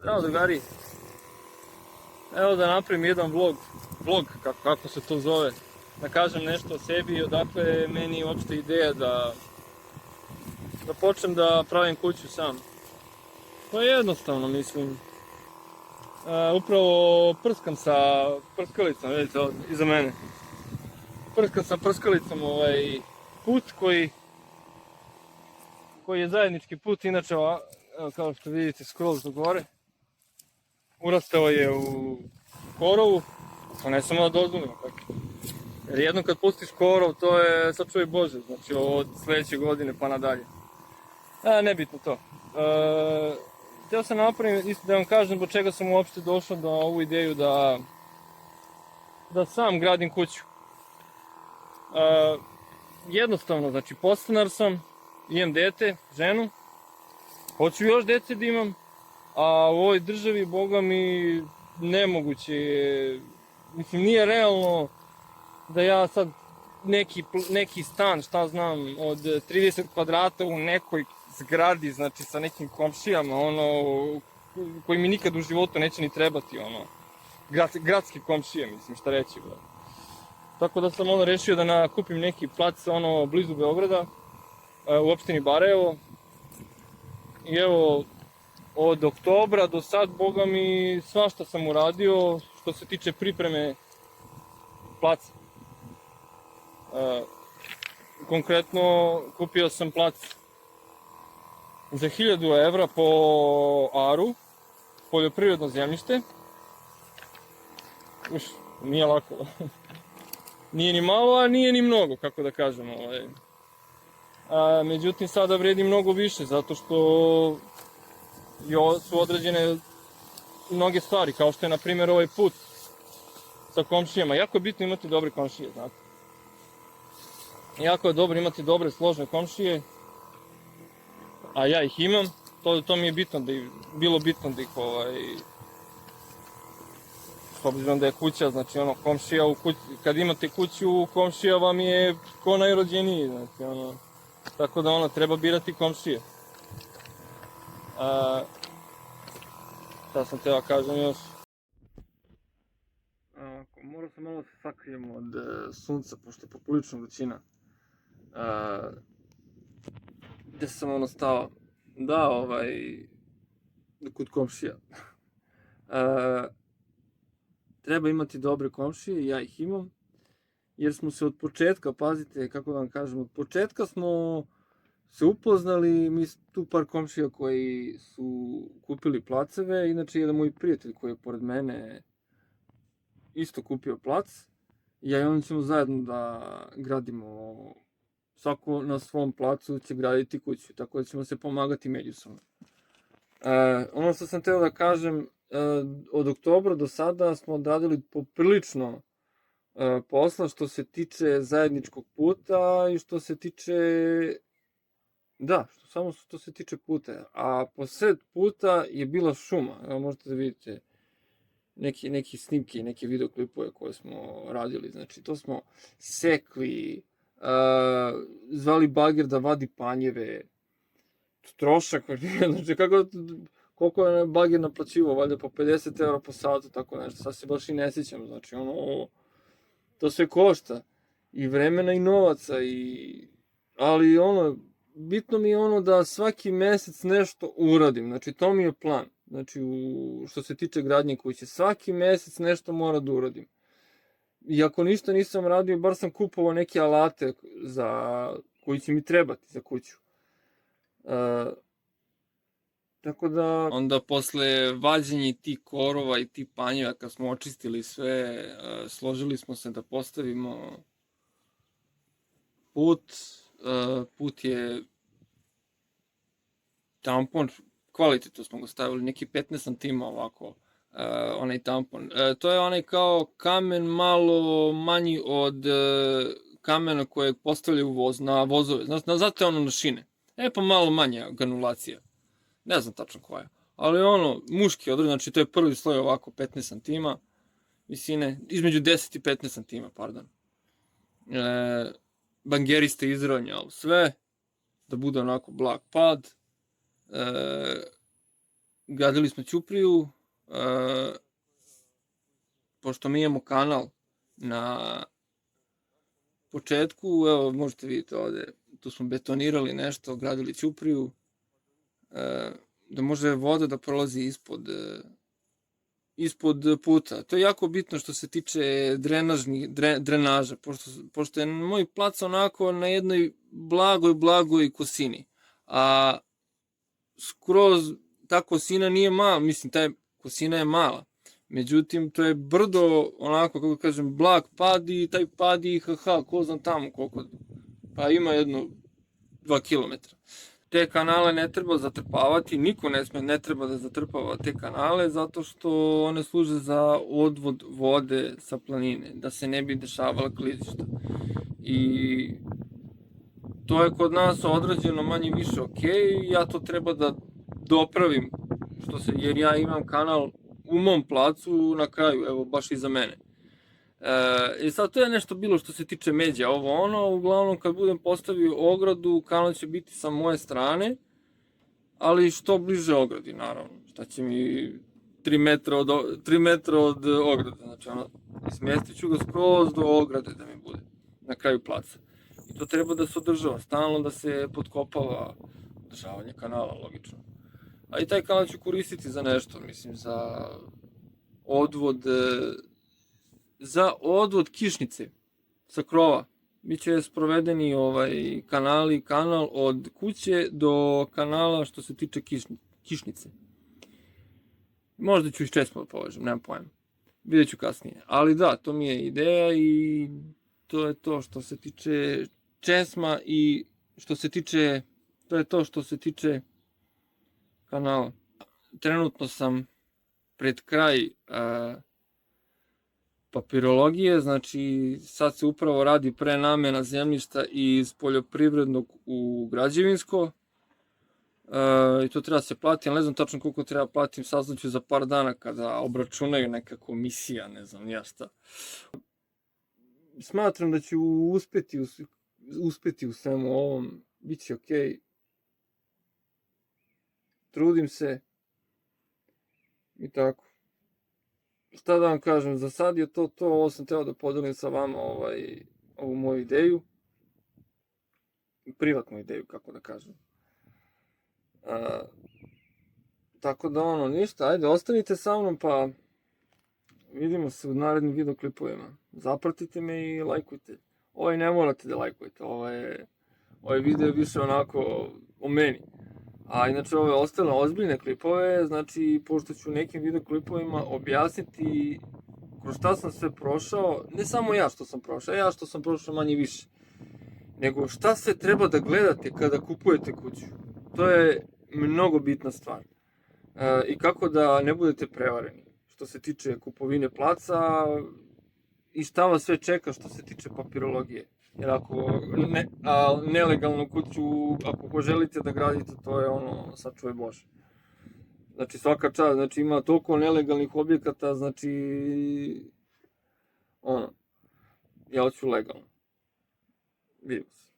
Zdravo drugari, evo da napravim jedan vlog kako se to zove, da kažem nešto o sebi i odakle je meni uopšte ideja da počnem da pravim kuću sam. To je jednostavno, mislim. Upravo prskam sa prskalicom, vidite ovdje, iza mene. Prskam sa prskalicom put koji je zajednički put, inače evo, kao što vidite skroz do gore. Urastao je u korovu, to ne samo da dozvolimo tako. Jer jednom kad pustiš korov, to je, sad čuj Bože, znači od sljedeće godine pa nadalje. Nebitno to. Htio sam napraviti, isto da vam kažem zbog čega sam uopšte došao do ovu ideju da sam gradim kuću. Jednostavno, znači podstanar sam, imam dete, ženu, hoću još dece da imam, a u ovoj državi, boga mi, nemoguće je, mislim, nije realno da ja sad neki stan, šta znam, od 30 kvadrata u nekoj zgradi, znači sa nekim komšijama, koji mi nikad u životu neće ni trebati, gradske komšije, mislim, šta reći, bro. Tako da sam rešio da kupim neki plac, blizu Beograda, u opštini Barajevo. I evo, od oktobra do sad, boga mi, svašta sam uradio što se tiče pripreme placa. Konkretno, kupio sam plac za 1000 evra po aru, poljoprivredno zemljište. Nije lako. Nije ni malo, a nije ni mnogo, kako da kažem. Međutim, sada vredi mnogo više, zato što su određene mnoge stvari, kao što je, na primjer, ovaj put sa komšijama. Jako je bitno imati dobre komšije, znate. Jako je dobro imati dobre, složne komšije, a ja ih imam. To mi je bitno, bilo bitno da ih, s obzirom da je kuća, znači komšija u kući, kad imate kuću, komšija vam je ko najrođeniji, znači tako da treba birati komšije. Šta sam teo kažem još? Morao sam malo se sakrijem od sunca, pošto je poprilično vrućina. Gde sam stao? Da, kod komšija. Treba imati dobre komšije, ja ih imam, jer smo se od početka, pazite, kako da vam kažem, od početka smo se upoznali, mi tu par komšija koji su kupili placeve, inače jedan moj prijatelj koji je pored mene isto kupio plac, i ja i on ćemo zajedno da gradimo, svako na svom placu će graditi kuću, tako da ćemo se pomagati međusobno. Ono što sam teo da kažem, od oktobra do sada smo odradili poprilično posla što se tiče zajedničkog puta i što se tiče, samo što se tiče puta, a posred puta je bila šuma. Evo možete da vidite neke snimke i neke videoklipove koje smo radili, znači to smo sekli, zvali bager da vadi panjeve, trošak, znači koliko je bager naplaćivao, valjda po 50 evra po satu, tako nešto, sad se baš i ne sjećam, znači to sve košta, i vremena i novaca, ali bitno mi je da svaki mesec nešto uradim, znači to mi je plan, znači što se tiče gradnje kuće, svaki mesec nešto mora da uradim. I ako ništa nisam radio, bar sam kupovao neke alate koji će mi trebati za kuću. Tako da, onda posle vađenja tih korova i tih panjeva, kad smo očistili sve, složili smo se da postavimo put. Put je tampon, kvalitetno smo ga stavili, neki 15 santima ovako, onaj tampon. To je onaj kao kamen malo manji od kamena kojeg postavljaju na vozove, znate na šine, pa malo manja granulacija. Ne znam tačno koja, ali muški odred, znači to je prvi sloj ovako 15 santima visine, između 10 i 15 santima, pardon. Bangerista izravnjao sve, da bude onako blag pad. gradili smo ćupriju, pošto mi imamo kanal na početku, evo možete vidjeti ovde, tu smo betonirali nešto, gradili ćupriju, da može voda da prolazi ispod puta. To je jako bitno što se tiče drenaža, pošto je moj plac onako na jednoj blagoj kosini, a skroz ta kosina nije mala, mislim, kosina je mala. Međutim, to je brdo, onako, kako kažem, blag pad i taj pad i ko znam tamo koliko, pa ima jedno 2 kilometra. Te kanale ne treba zatrpavati, niko ne treba da zatrpava te kanale, zato što one služe za odvod vode sa planine, da se ne bi dešavala klizišta. I to je kod nas odrađeno manje više okej, ja to treba da dopravim, jer ja imam kanal u mom placu na kraju, evo baš iza mene. I sad to je nešto bilo što se tiče međa, uglavnom kad budem postavio ogradu, kanal će biti sa moje strane, ali što bliže ogradi, naravno, šta će mi 3 metra od ograde, znači smjestit ću ga skroz do ograde da mi bude, na kraju placa. I to treba da se održava, stalno da se potkopava održavanje kanala, logično. A i taj kanal ću koristiti za nešto, mislim, za odvod kišnice sa krova. Biće sprovedeni kanal od kuće do kanala što se tiče kišnice. Možda ću i česmo da povežem, nemam pojma. Vidjet ću kasnije. Ali da, to mi je ideja i to je to što se tiče česma i to je to što se tiče kanala. Trenutno sam pred kraj papirologije, znači sad se upravo radi prenamena zemljišta iz poljoprivrednog u građevinsko. I to treba se plati, ali ne znam tačno koliko treba platim, saznaću za par dana kada obračunaju neka komisija, ne znam ja šta. Smatram da ću uspeti u svemu ovom, bit će okej. Trudim se i tako. Šta da vam kažem, za sad je to, ovo sam teo da podelim sa vama ovu moju ideju, privatnu ideju, kako da kažem. Tako da ništa, ajde, ostanite sa mnom pa vidimo se u narednim videoklipovima. Zapratite me i lajkujte. Ovaj ne morate da lajkujete, ovaj video je više onako o meni. A inače ove ostale ozbiljne klipove, znači pošto ću u nekim videoklipovima objasniti kroz šta sam sve prošao, ne samo ja što sam prošao manje više, nego šta sve treba da gledate kada kupujete kuću. To je mnogo bitna stvar. I kako da ne budete prevareni što se tiče kupovine placa i šta vas sve čeka što se tiče papirologije. Jer ako nelegalnu kuću, ako poželite da gradite, to je sačuvaj Bože. Znači svaka čast, znači ima toliko nelegalnih objekata, znači ja hoću legalno. Vidimo se.